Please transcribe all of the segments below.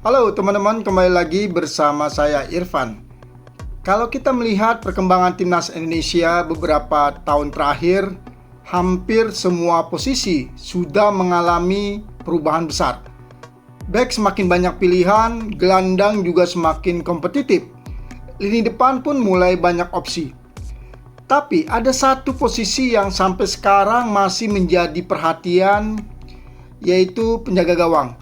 Halo teman-teman, kembali lagi bersama saya Irfan. Kalau kita melihat perkembangan timnas Indonesia beberapa tahun terakhir, hampir semua posisi sudah mengalami perubahan besar. Back semakin banyak pilihan, gelandang juga semakin kompetitif. Lini depan pun mulai banyak opsi. Tapi ada satu posisi yang sampai sekarang masih menjadi perhatian, yaitu penjaga gawang.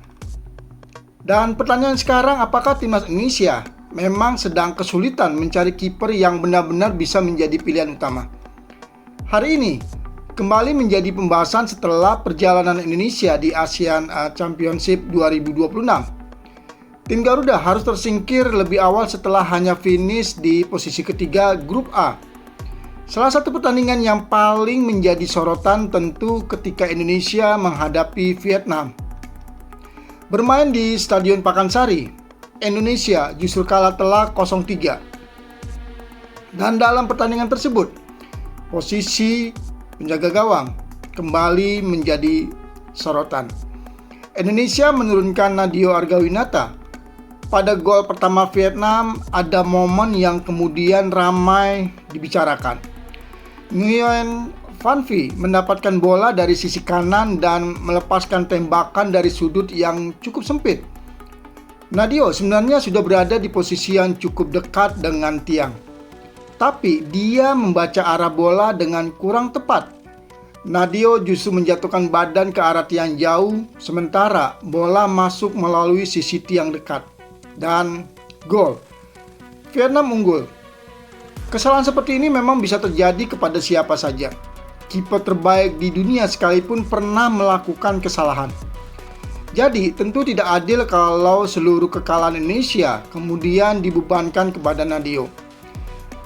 Dan pertanyaan sekarang, apakah timnas Indonesia memang sedang kesulitan mencari kiper yang benar-benar bisa menjadi pilihan utama? Hari ini kembali menjadi pembahasan setelah perjalanan Indonesia di ASEAN Championship 2026. Tim Garuda harus tersingkir lebih awal setelah hanya finish di posisi ketiga grup A. Salah satu pertandingan yang paling menjadi sorotan tentu ketika Indonesia menghadapi Vietnam. Bermain di Stadion Pakansari, Indonesia justru kalah telak 0-3. Dan dalam pertandingan tersebut, posisi penjaga gawang kembali menjadi sorotan. Indonesia menurunkan Nadeo Argawinata. Pada gol pertama Vietnam, ada momen yang kemudian ramai dibicarakan. Nguyen Van Vie mendapatkan bola dari sisi kanan dan melepaskan tembakan dari sudut yang cukup sempit. Nadeo sebenarnya sudah berada di posisi yang cukup dekat dengan tiang, tapi dia membaca arah bola dengan kurang tepat. Nadeo justru menjatuhkan badan ke arah tiang jauh, sementara bola masuk melalui sisi tiang dekat. Dan gol. Vietnam unggul. Kesalahan seperti ini memang bisa terjadi kepada siapa saja. Kiper terbaik di dunia sekalipun pernah melakukan kesalahan. Jadi tentu tidak adil kalau seluruh kekalahan Indonesia kemudian dibebankan kepada Nadeo.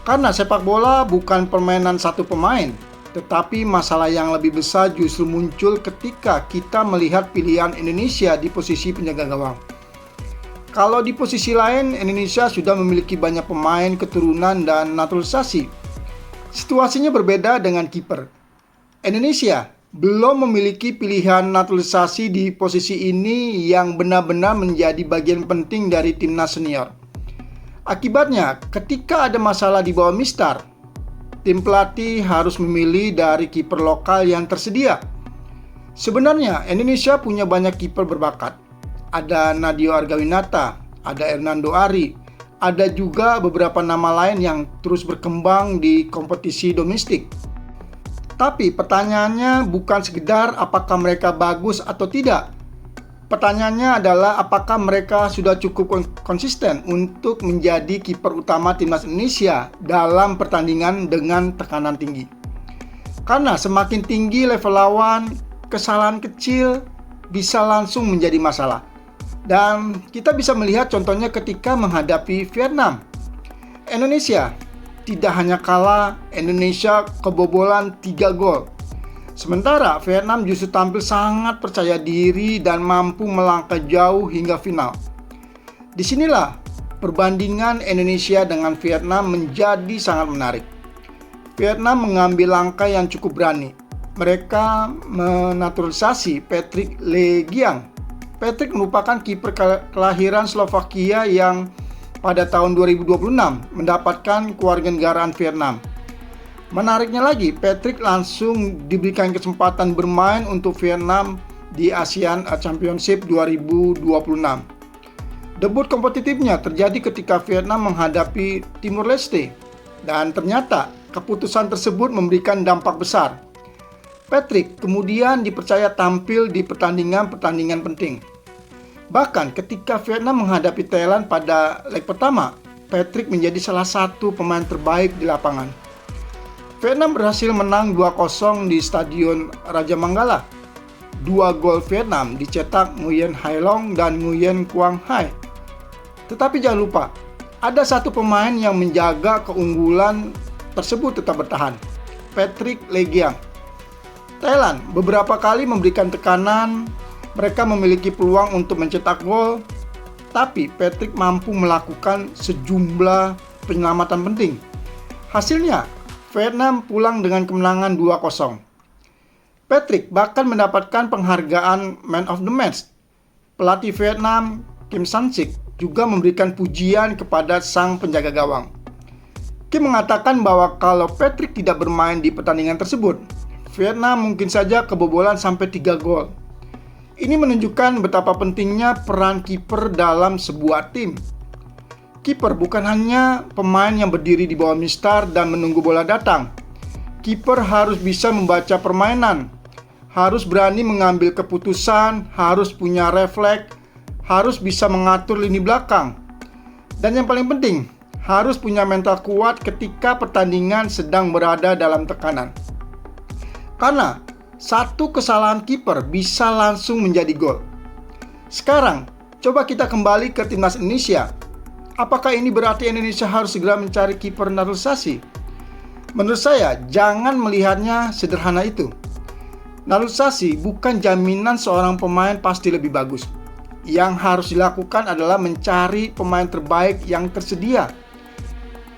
Karena sepak bola bukan permainan satu pemain, tetapi masalah yang lebih besar justru muncul ketika kita melihat pilihan Indonesia di posisi penjaga gawang. Kalau di posisi lain, Indonesia sudah memiliki banyak pemain keturunan dan naturalisasi. Situasinya berbeda dengan kiper. Indonesia belum memiliki pilihan naturalisasi di posisi ini yang benar-benar menjadi bagian penting dari timnas senior. Akibatnya, ketika ada masalah di bawah mistar, tim pelatih harus memilih dari kiper lokal yang tersedia. Sebenarnya, Indonesia punya banyak kiper berbakat. Ada Nadeo Argawinata, ada Hernando Ari, ada juga beberapa nama lain yang terus berkembang di kompetisi domestik. Tapi pertanyaannya bukan sekedar apakah mereka bagus atau tidak. Pertanyaannya adalah apakah mereka sudah cukup konsisten untuk menjadi kiper utama timnas Indonesia dalam pertandingan dengan tekanan tinggi. Karena semakin tinggi level lawan, kesalahan kecil bisa langsung menjadi masalah. Dan kita bisa melihat contohnya ketika menghadapi Vietnam. Indonesia tidak hanya kalah, Indonesia kebobolan 3 gol. Sementara Vietnam justru tampil sangat percaya diri dan mampu melangkah jauh hingga final. Disinilah perbandingan Indonesia dengan Vietnam menjadi sangat menarik. Vietnam mengambil langkah yang cukup berani. Mereka menaturalisasi Patrick Legiang. Patrick merupakan kiper kelahiran Slovakia yang pada tahun 2026 mendapatkan kewarganegaraan Vietnam. Menariknya lagi, Patrick langsung diberikan kesempatan bermain untuk Vietnam di ASEAN Championship 2026. Debut kompetitifnya terjadi ketika Vietnam menghadapi Timor Leste, dan ternyata keputusan tersebut memberikan dampak besar. Patrick kemudian dipercaya tampil di pertandingan-pertandingan penting. Bahkan ketika Vietnam menghadapi Thailand pada leg pertama, Patrick menjadi salah satu pemain terbaik di lapangan. Vietnam berhasil menang 2-0 di Stadion Raja Manggala. 2 gol Vietnam dicetak Nguyen Hai Long dan Nguyen Quang Hai. Tetapi jangan lupa, ada satu pemain yang menjaga keunggulan tersebut tetap bertahan, Patrick Legiang. Thailand beberapa kali memberikan tekanan. Mereka memiliki peluang untuk mencetak gol, tapi Patrick mampu melakukan sejumlah penyelamatan penting. Hasilnya, Vietnam pulang dengan kemenangan 2-0. Patrick bahkan mendapatkan penghargaan Man of the Match. Pelatih Vietnam Kim San-sik, juga memberikan pujian kepada sang penjaga gawang. Kim mengatakan bahwa kalau Patrick tidak bermain di pertandingan tersebut, Vietnam mungkin saja kebobolan sampai 3 gol. Ini menunjukkan betapa pentingnya peran kiper dalam sebuah tim. Kiper bukan hanya pemain yang berdiri di bawah mistar dan menunggu bola datang. Kiper harus bisa membaca permainan, harus berani mengambil keputusan, harus punya refleks, harus bisa mengatur lini belakang. Dan yang paling penting, harus punya mental kuat ketika pertandingan sedang berada dalam tekanan. Karena satu kesalahan kiper bisa langsung menjadi gol. Sekarang, coba kita kembali ke timnas Indonesia. Apakah ini berarti Indonesia harus segera mencari kiper naturalisasi? Menurut saya, jangan melihatnya sederhana itu. Naturalisasi bukan jaminan seorang pemain pasti lebih bagus. Yang harus dilakukan adalah mencari pemain terbaik yang tersedia.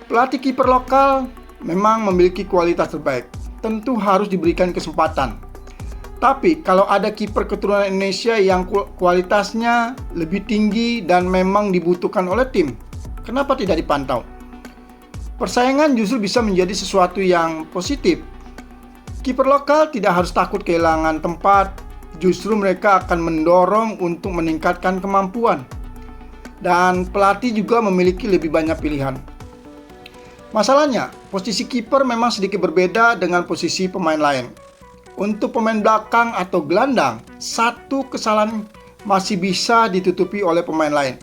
Pelatih kiper lokal memang memiliki kualitas terbaik, tentu harus diberikan kesempatan. Tapi kalau ada kiper keturunan Indonesia yang kualitasnya lebih tinggi dan memang dibutuhkan oleh tim, kenapa tidak dipantau? Persaingan justru bisa menjadi sesuatu yang positif. Kiper lokal tidak harus takut kehilangan tempat, justru mereka akan mendorong untuk meningkatkan kemampuan. Dan pelatih juga memiliki lebih banyak pilihan. Masalahnya, posisi kiper memang sedikit berbeda dengan posisi pemain lain. Untuk pemain belakang atau gelandang, satu kesalahan masih bisa ditutupi oleh pemain lain.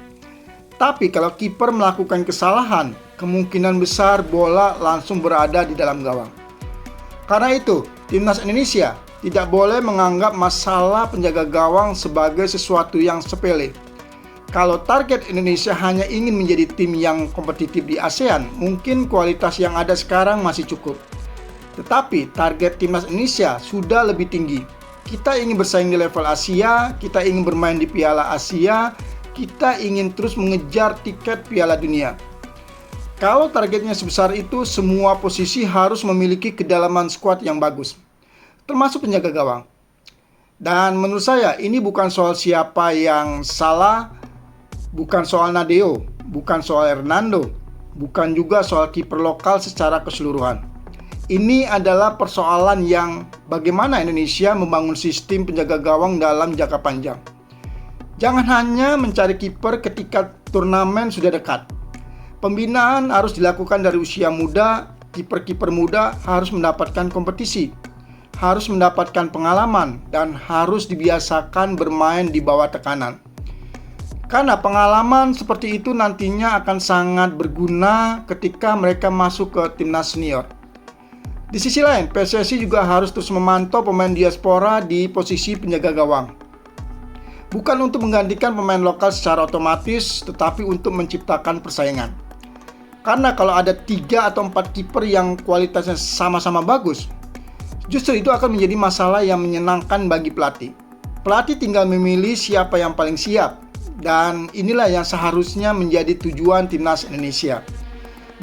Tapi kalau kiper melakukan kesalahan, kemungkinan besar bola langsung berada di dalam gawang. Karena itu, timnas Indonesia tidak boleh menganggap masalah penjaga gawang sebagai sesuatu yang sepele. Kalau target Indonesia hanya ingin menjadi tim yang kompetitif di ASEAN, mungkin kualitas yang ada sekarang masih cukup. Tetapi target timnas Indonesia sudah lebih tinggi. Kita ingin bersaing di level Asia, kita ingin bermain di Piala Asia, kita ingin terus mengejar tiket Piala Dunia. Kalau targetnya sebesar itu, semua posisi harus memiliki kedalaman skuad yang bagus, termasuk penjaga gawang. Dan menurut saya ini bukan soal siapa yang salah, bukan soal Nadeo, bukan soal Hernando, bukan juga soal kiper lokal secara keseluruhan. Ini adalah persoalan yang bagaimana Indonesia membangun sistem penjaga gawang dalam jangka panjang. Jangan hanya mencari kiper ketika turnamen sudah dekat. Pembinaan harus dilakukan dari usia muda. Kiper-kiper muda harus mendapatkan kompetisi, harus mendapatkan pengalaman, dan harus dibiasakan bermain di bawah tekanan. Karena pengalaman seperti itu nantinya akan sangat berguna ketika mereka masuk ke timnas senior. Di sisi lain, PSSI juga harus terus memantau pemain diaspora di posisi penjaga gawang. Bukan untuk menggantikan pemain lokal secara otomatis, tetapi untuk menciptakan persaingan. Karena kalau ada 3 atau 4 kiper yang kualitasnya sama-sama bagus, justru itu akan menjadi masalah yang menyenangkan bagi pelatih. Pelatih tinggal memilih siapa yang paling siap, dan inilah yang seharusnya menjadi tujuan timnas Indonesia.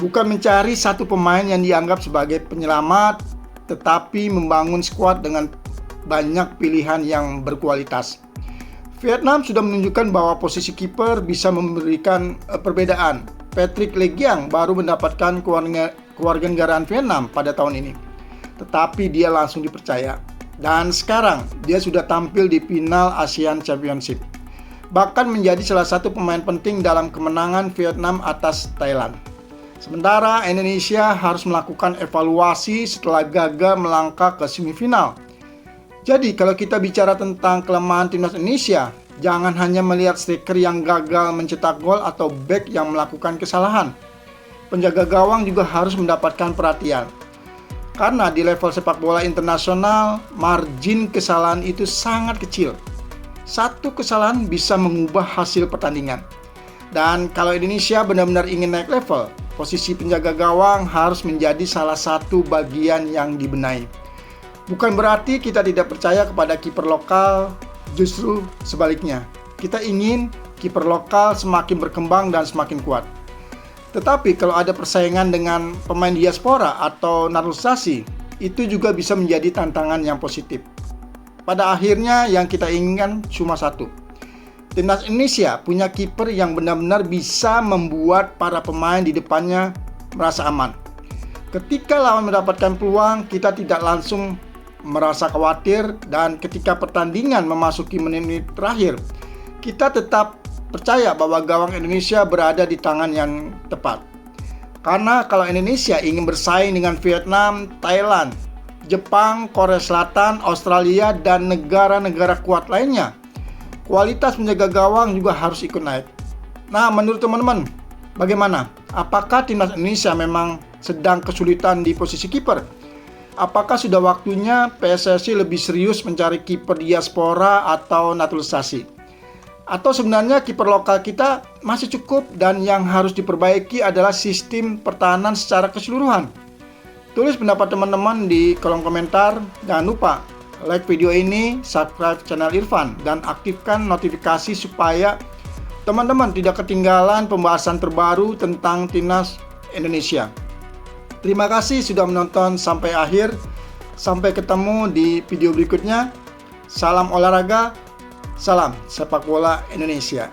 Bukan mencari satu pemain yang dianggap sebagai penyelamat, tetapi membangun skuad dengan banyak pilihan yang berkualitas. Vietnam sudah menunjukkan bahwa posisi kiper bisa memberikan perbedaan. Patrick Legiang baru mendapatkan kewarganegaraan Vietnam pada tahun ini, tetapi dia langsung dipercaya. Dan sekarang dia sudah tampil di final ASEAN Championship, bahkan menjadi salah satu pemain penting dalam kemenangan Vietnam atas Thailand. Sementara Indonesia harus melakukan evaluasi setelah gagal melangkah ke semifinal. Jadi kalau kita bicara tentang kelemahan timnas Indonesia, jangan hanya melihat striker yang gagal mencetak gol atau bek yang melakukan kesalahan. Penjaga gawang juga harus mendapatkan perhatian. Karena di level sepak bola internasional, margin kesalahan itu sangat kecil. Satu kesalahan bisa mengubah hasil pertandingan. Dan kalau Indonesia benar-benar ingin naik level, posisi penjaga gawang harus menjadi salah satu bagian yang dibenahi. Bukan berarti kita tidak percaya kepada kiper lokal, justru sebaliknya. Kita ingin kiper lokal semakin berkembang dan semakin kuat. Tetapi kalau ada persaingan dengan pemain diaspora atau naturalisasi, itu juga bisa menjadi tantangan yang positif. Pada akhirnya yang kita inginkan cuma satu. Timnas Indonesia punya kiper yang benar-benar bisa membuat para pemain di depannya merasa aman. Ketika lawan mendapatkan peluang, kita tidak langsung merasa khawatir, dan ketika pertandingan memasuki menit-menit terakhir, kita tetap percaya bahwa gawang Indonesia berada di tangan yang tepat. Karena kalau Indonesia ingin bersaing dengan Vietnam, Thailand, Jepang, Korea Selatan, Australia, dan negara-negara kuat lainnya, kualitas menjaga gawang juga harus ikut naik. Nah, menurut teman-teman, bagaimana? Apakah timnas Indonesia memang sedang kesulitan di posisi kiper? Apakah sudah waktunya PSSI lebih serius mencari kiper diaspora atau naturalisasi? Atau sebenarnya kiper lokal kita masih cukup dan yang harus diperbaiki adalah sistem pertahanan secara keseluruhan? Tulis pendapat teman-teman di kolom komentar. Jangan lupa like video ini, subscribe channel Irfan, dan aktifkan notifikasi supaya teman-teman tidak ketinggalan pembahasan terbaru tentang Timnas Indonesia. Terima kasih sudah menonton sampai akhir. Sampai ketemu di video berikutnya. Salam olahraga, salam sepak bola Indonesia.